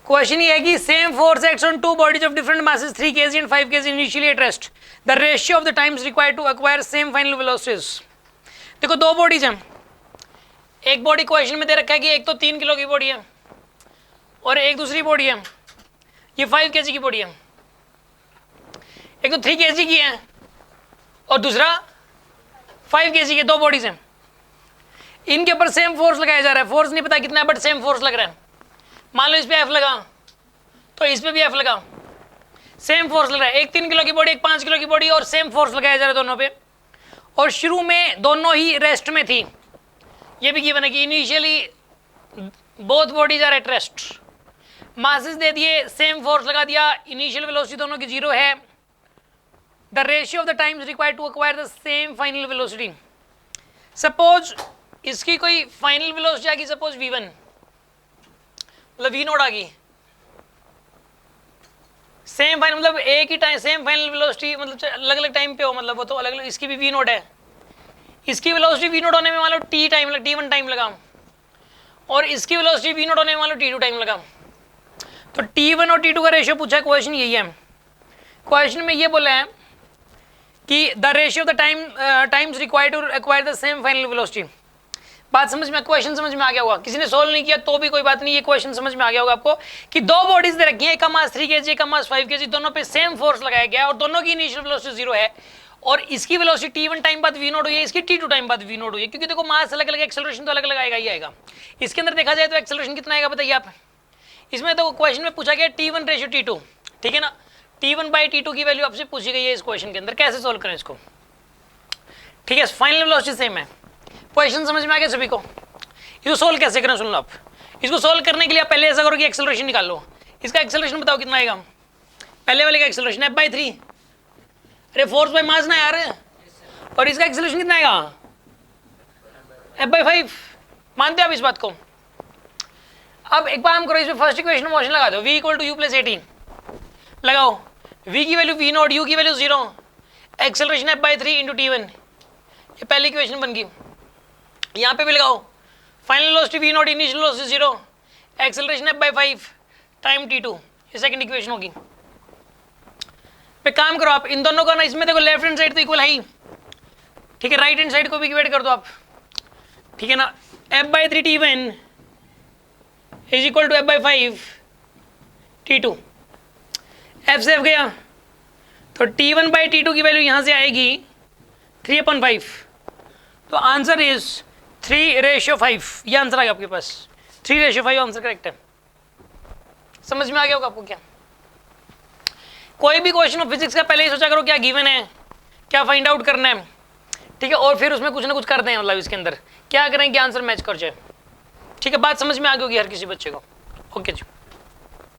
Question ये है कि same force acts on two bodies of different masses 3 kg and 5 kg initially at rest, the ratio of the times required to acquire same final velocities. देखो दो bodies हैं, एक body question में दे रखा है कि एक तो 3 किलो की बॉडी है और एक दूसरी बॉडी है ये 5 kg की बॉडी है। एक तो 3 kg की है और दूसरा 5 kg के, दो बॉडीज हैं। इनके ऊपर सेम फोर्स लगाया जा रहा है, फोर्स नहीं पता कितना है बट सेम फोर्स लग रहा है। मान लो इस पे एफ लगा तो इस पे भी एफ लगा, सेम फोर्स लग रहा है। एक 3 किलो की बॉडी, एक 5 किलो की बॉडी और सेम फोर्स लगाया जा रहा है दोनों पे। और शुरू में दोनों ही रेस्ट में थी, ये भी गिवन है कि initially both bodies are at rest. Masses दे दिए, सेम फोर्स लगा दिया, इनिशियल वेलोसिटी दोनों की 0 है। The ratio of the times required to acquire the same final velocity. Suppose इसकी कोई फाइनल वेलोसिटी आ गई, सपोज v1 मतलब v0 आ गई, सेम फाइनल मतलब एक ही टाइम सेम फाइनल वेलोसिटी, मतलब अलग अलग टाइम पे हो, मतलब वो तो अलग अलग, इसकी भी v0 है, इसकी वेलोसिटी v0 होने में मान लो t टाइम t1 टाइम लगा और इसकी वेलोसिटी v0 होने में मान लो t2 टाइम लगा। तो t1 और t2 का रेशियो पूछा है, क्वेश्चन यही है। क्वेश्चन में ये बोला है कि the ratio of the times required to acquire the same final velocity. बात समझ में, क्वेश्चन समझ में आ गया होगा। किसी ने सोल्व नहीं किया तो भी कोई बात नहीं, ये क्वेश्चन समझ में आ गया होगा आपको कि दो बॉडीज दे रखी है, एक का मास 3 kg, एक का मास 5 kg, दोनों पे सेम फोर्स लगाया गया है और दोनों की इनिशियल वेलोसिटी 0 है और इसकी वेलोसिटी t1 टाइम बाद v0 हुई है, इसकी t2 टाइम बाद v0 हुई है। क्योंकि देखो मास अलग अलग, एक्सेलरेशन तो अलग अलग आएगा ही आएगा। इसके अंदर देखा जाए तो एक्सेलरेशन कितना आएगा बताइए आप। इसमें तो क्वेश्चन में पूछा गया t1 रेशियो t2, ठीक है ना। t1/t2 की वैल्यू आपसे पूछी गई है इस क्वेश्चन के अंदर, कैसे सोल्व करें इसको, ठीक है। फाइनल वेलोसिटी सेम है, क्वेश्चन समझ में आ गया सभी को। इसको सोल्व कैसे करें सुन लो आप। इसको सोल्व करने के लिए आप पहले ऐसा करो कि एक्सेलरेशन निकाल लो। इसका एक्सेलरेशन बताओ कितना आएगा। पहले वाले का एक्सेलरेशन f/3, अरे फोर्स बाय मास ना यार, और इसका एक्सेलरेशन कितना आएगा f/5। मानते हो आप इस बात को। अब एक काम करो, इसमें फर्स्ट इक्वेशन मोशन लगा दो, v = u + at लगाओ। v की वैल्यू v0, u की वैल्यू 0, एक्सेलरेशन f/3 × t1, ये पहली इक्वेशन बन गई। यहाँ पे भी लगाओ, final velocity v0, initial velocity 0, acceleration f/5 time t2, ये सेकंड इक्वेशन होगी। पे काम करो आप इन दोनों का ना, इसमें देखो लेफ्ट हैंड साइड तो इक्वल है ही, ठीक है, राइट हैंड साइड को भी इक्वेट कर दो आप, ठीक है ना। f/3 t1 = f/5 t2, f से f गया तो t1/t2 की वैल्यू यहाँ से आएगी 3/5। तो आंसर इज 3:5, ये आंसर आ गया आपके पास। 3:5 आंसर करेक्ट है। समझ में आ गया होगा आपको क्या। कोई भी क्वेश्चन ऑफ फिजिक्स का पहले ही सोचा करो क्या गिवन है, क्या फाइंड आउट करना है, ठीक है, और फिर उसमें कुछ ना कुछ करते हैं, मतलब इसके अंदर क्या करें कि आंसर मैच कर जाए, ठीक है। बात समझ में आ गई होगी हर किसी बच्चे को। ओके जी।